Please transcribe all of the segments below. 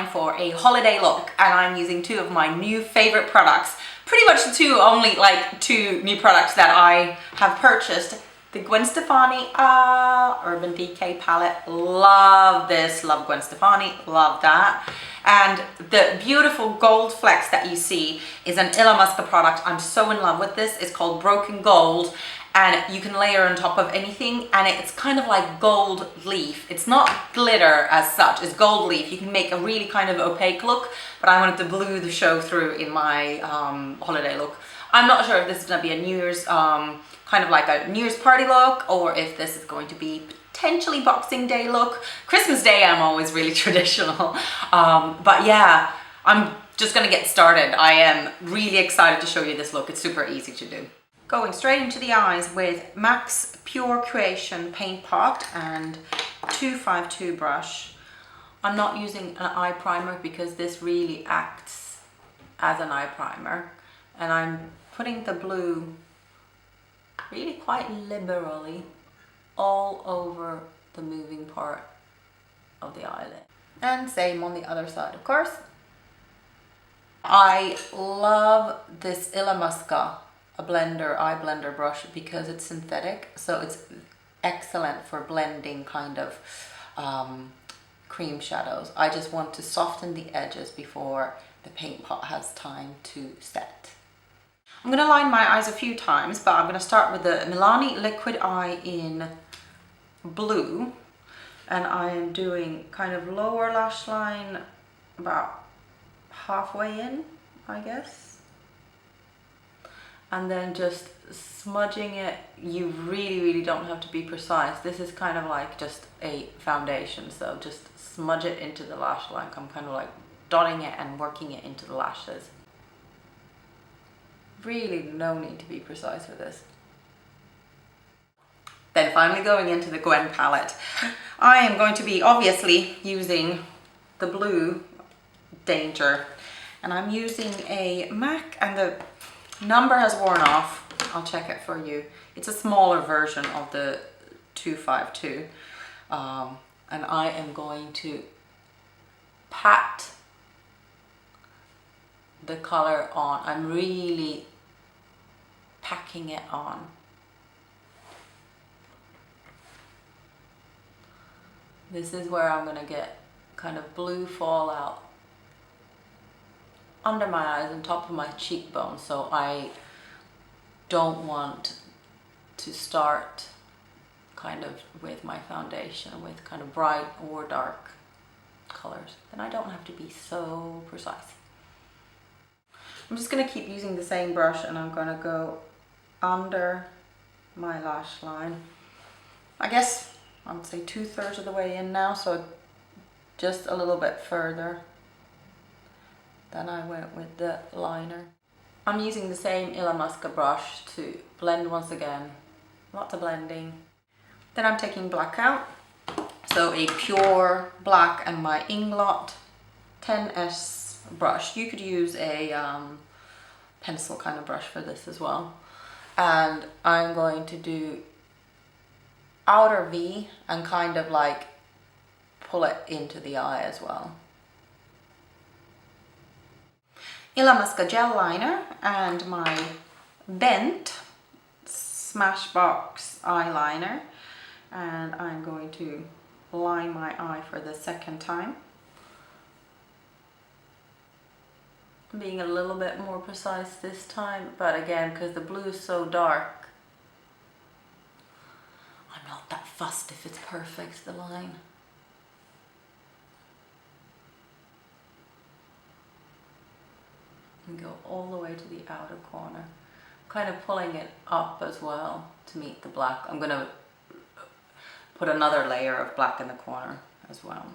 time for a holiday look, and I'm using two of my new favorite products. Pretty much the only two new products that I have purchased. The Gwen Stefani Urban Decay palette. Love this, love Gwen Stefani, love that. And the beautiful gold flecks that you see is an Illamasqua product. I'm so in love with this. It's called Broken Gold, and you can layer on top of anything, and it's kind of like gold leaf. It's not glitter as such, it's gold leaf. You can make a really kind of opaque look, but I wanted to blue the show through in my holiday look. I'm not sure if this is going to be a New Year's kind of like a New Year's party look, or if this is going to be potentially Boxing Day look. Christmas Day I'm always really traditional, but yeah, I'm just gonna get started. I am really excited to show you this look. It's super easy to do. Going straight into the eyes with MAC's Pure Creation Paint Pot and 252 brush. I'm not using an eye primer because this really acts as an eye primer, and I'm putting the blue really quite liberally all over the moving part of the eyelid. And same on the other side, of course. I love this Illamasqua eye blender brush because it's synthetic, so it's excellent for blending kind of cream shadows. I just want to soften the edges before the paint pot has time to set. I'm going to line my eyes a few times, but I'm going to start with the Milani Liquid Eye in blue, and I am doing kind of lower lash line about halfway in, I guess, and then just smudging it. You really don't have to be precise. This is kind of like just a foundation, so just smudge it into the lash line. I'm kind of like dotting it and working it into the lashes. Really no need to be precise with this. Then finally going into the Gwen palette, I am going to be obviously using the blue Danger, and I'm using a MAC, and the number has worn off. I'll check it for you. It's a smaller version of the 252, and I am going to pat the color on. I'm really packing it on. This is where I'm gonna get kind of blue fallout under my eyes and top of my cheekbone, so I don't want to start kind of with my foundation with kind of bright or dark colors. Then I don't have to be so precise. I'm just going to keep using the same brush, and I'm going to go under my lash line. I guess I would say 2/3 of the way in now, so just a little bit further than I went with the liner. I'm using the same Illamasqua brush to blend once again. Lots of blending. Then I'm taking Blackout, so a pure black, and my Inglot 10S brush. You could use a pencil kind of brush for this as well. And I'm going to do outer V and kind of like pull it into the eye as well. Illamasqua Gel liner and my bent Smashbox eyeliner, and I'm going to line my eye for the second time. I'm being a little bit more precise this time, but again, because the blue is so dark, I'm not that fussed if it's perfect, the line. And go all the way to the outer corner, kind of pulling it up as well to meet the black. I'm going to put another layer of black in the corner as well.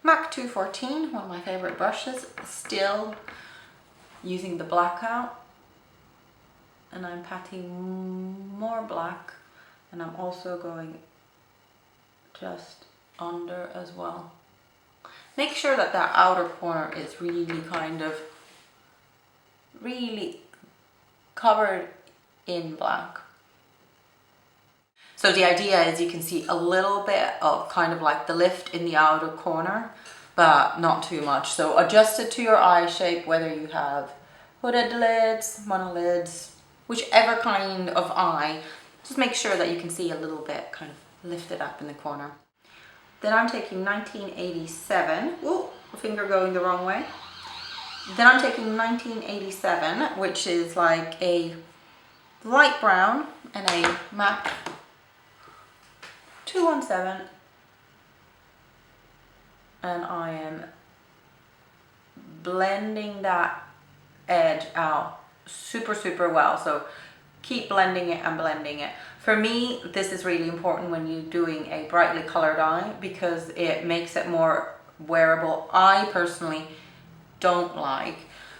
MAC 214, one of my favorite brushes, still using the Blackout, and I'm patting more black, and I'm also going just under as well. Make sure that that outer corner is really kind of really covered in black. So the idea is you can see a little bit of kind of like the lift in the outer corner, but not too much. So adjust it to your eye shape, whether you have hooded lids, monolids, whichever kind of eye, just make sure that you can see a little bit kind of lifted up in the corner. Then I'm taking 1987, ooh, finger going the wrong way. Then I'm taking 1987, which is like a light brown and a MAC 217, and I am blending that edge out super well. So keep blending it and blending it. For me, this is really important when you're doing a brightly colored eye because it makes it more wearable. I personally don't like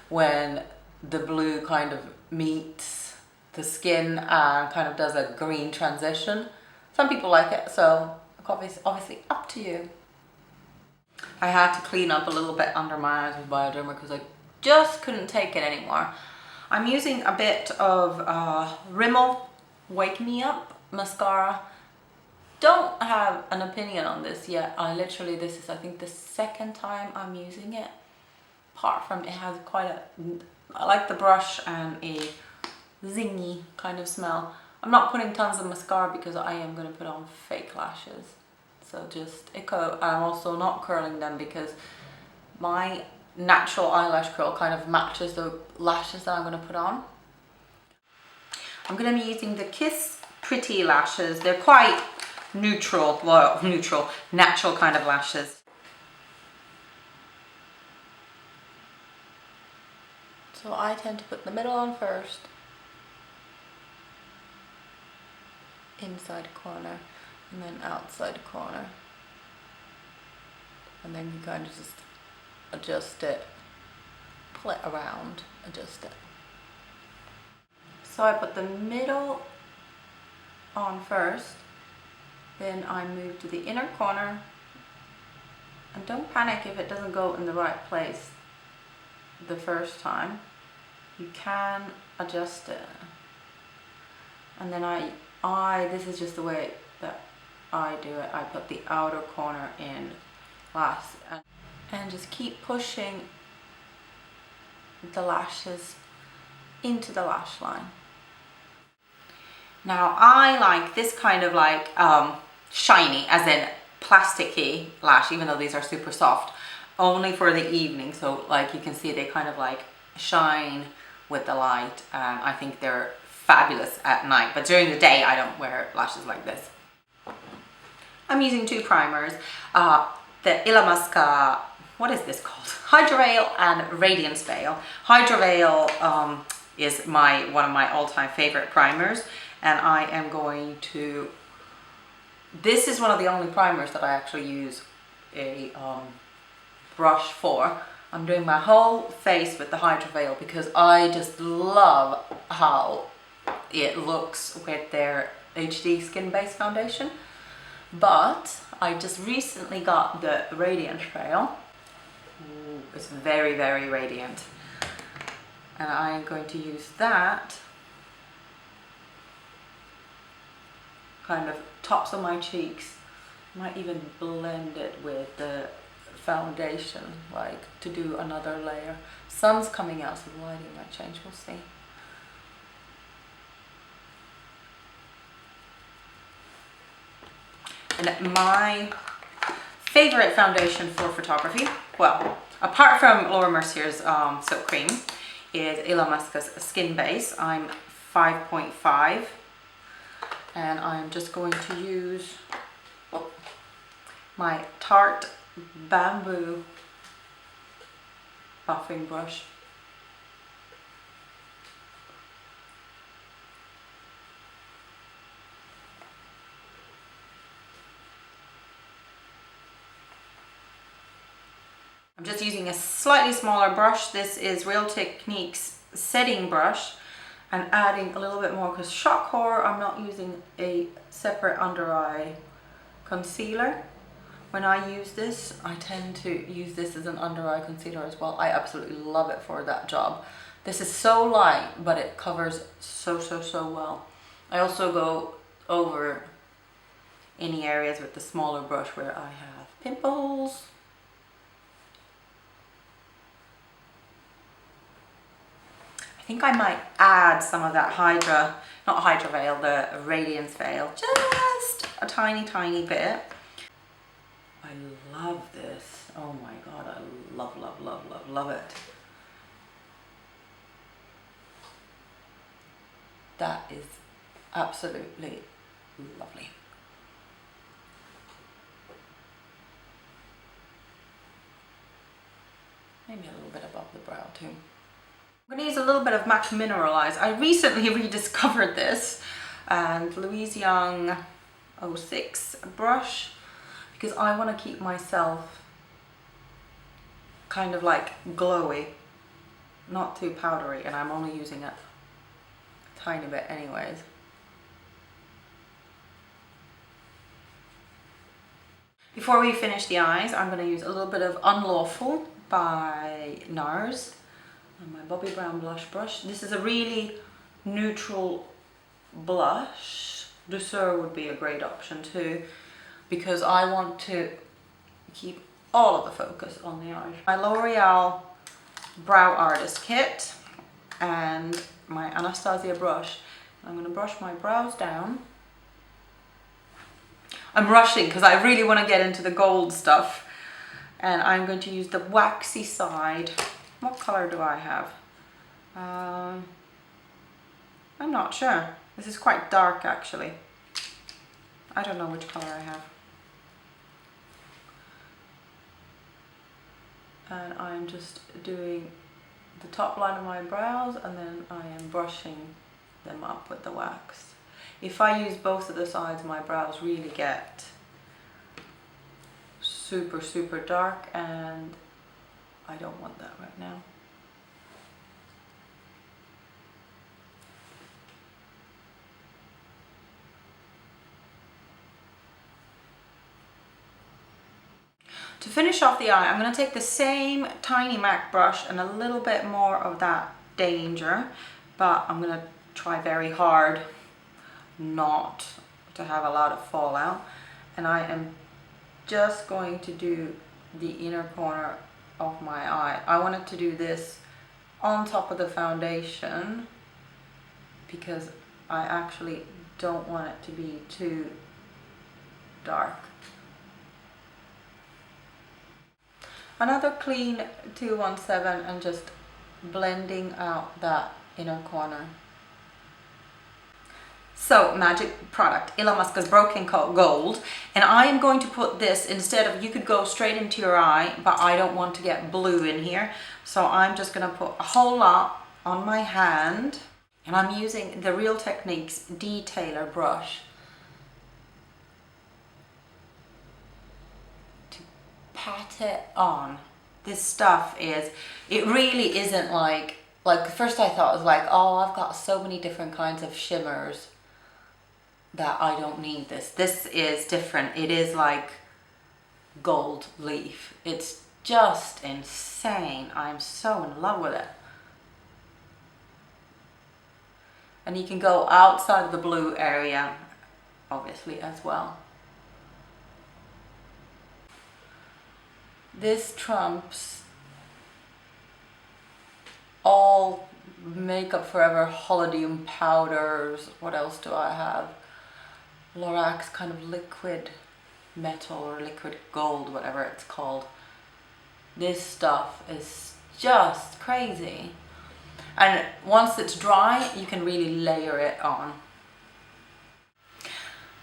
when the blue kind of meets the skin and kind of does a green transition. Some people like it, so obviously up to you. I had to clean up a little bit under my eyes with Bioderma because I just couldn't take it anymore. I'm using a bit of Rimmel Wake Me Up mascara. Don't have an opinion on this yet. This is I think the second time I'm using it. Apart from it has quite a, I like the brush and a zingy kind of smell. I'm not putting tons of mascara because I am going to put on fake lashes. So just I'm also not curling them because my natural eyelash curl kind of matches the lashes that I'm going to put on. I'm going to be using the Kiss Pretty lashes. They're quite neutral, well, natural kind of lashes. So I tend to put the middle on first, inside corner, and then outside corner. And then you kind of just adjust it, pull it around, adjust it. So I put the middle on first, then I move to the inner corner, and don't panic if it doesn't go in the right place the first time. You can adjust it. And then this is just the way that I do it. I put the outer corner in last and just keep pushing the lashes into the lash line. Now I like this kind of like shiny, as in plasticky lash, even though these are super soft, only for the evening. So like you can see they kind of like shine with the light. I think they're fabulous at night, but during the day I don't wear lashes like this. I'm using two primers, the Illamasqua, what is this called? Hydra Veil and Radiance Veil. Hydra Veil is one of my all-time favorite primers, and I am going to, this is one of the only primers that I actually use a brush for. I'm doing my whole face with the Hydra Veil because I just love how it looks with their UD Skinbase foundation. But I just recently got the Radiance Veil. Ooh, it's very radiant. And I'm going to use that kind of tops of my cheeks. Might even blend it with the foundation, like to do another layer. Sun's coming out, so the lighting might change, we'll see. And my favorite foundation for photography, well, apart from Laura Mercier's Silk Cream, is Illamasqua's Skinbase. I'm 5.5, and I'm just going to use my Tarte Bamboo buffing brush. I'm just using a slightly smaller brush. This is Real Techniques setting brush, and adding a little bit more because shock horror, I'm not using a separate under eye concealer. When I use this, I tend to use this as an under eye concealer as well. I absolutely love it for that job. This is so light, but it covers so well. I also go over any areas with the smaller brush where I have pimples. I think I might add some of that Hydra, not Hydra veil, the Radiance veil, just a tiny bit. I love this. Oh my god, I love it. That is absolutely lovely. Maybe a little bit above the brow too. I'm going to use a little bit of MAC Mineralize. I recently rediscovered this, and Louise Young 06 brush, because I want to keep myself kind of like glowy, not too powdery, and I'm only using it a tiny bit anyways. Before we finish the eyes, I'm going to use a little bit of Unlawful by NARS on my Bobbi Brown blush brush. This is a really neutral blush. Douceur would be a great option too, because I want to keep all of the focus on the eyes. My Loreal Brow Artist Kit and my Anastasia brush. I'm going to brush my brows down. I'm rushing because I really want to get into the gold stuff, and I'm going to use the waxy side. What color do I have? I'm not sure. This is quite dark actually. I don't know which color I have. And I'm just doing the top line of my brows, and then I am brushing them up with the wax. If I use both of the sides, my brows really get super dark, and I don't want that right now. To finish off the eye, I'm going to take the same tiny MAC brush and a little bit more of that Danger, but I'm going to try very hard not to have a lot of fallout, and I am just going to do the inner corner of my eye. I wanted to do this on top of the foundation because I actually don't want it to be too dark. Another clean 217 and just blending out that inner corner. So, magic product, Illamasqua's Broken Gold, and I am going to put this instead of, you could go straight into your eye, but I don't want to get blue in here, so I'm just going to put a whole lot on my hand, and I'm using the Real Techniques Detailer brush to pat it on. This stuff is, it really isn't like first I thought it was like, oh, I've got so many different kinds of shimmers that I don't need this. This is different. It is like gold leaf. It's just insane. I'm so in love with it. And you can go outside of the blue area, obviously, as well. This trumps all Makeup Forever Holidium powders. What else do I have? Lorax kind of liquid metal or liquid gold, whatever it's called. This stuff is just crazy. And once it's dry, you can really layer it on.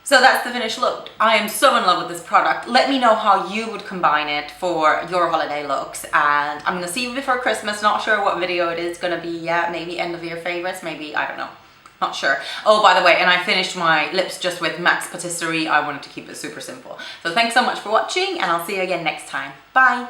So that's the finished look. I am so in love with this product. Let me know how you would combine it for your holiday looks. And I'm going to see you before Christmas. Not sure what video it is going to be yet. Maybe end of year favorites. Maybe, I don't know. Not sure. Oh, by the way, and I finished my lips just with Max Patisserie. I wanted to keep it super simple. So thanks so much for watching, and I'll see you again next time. Bye.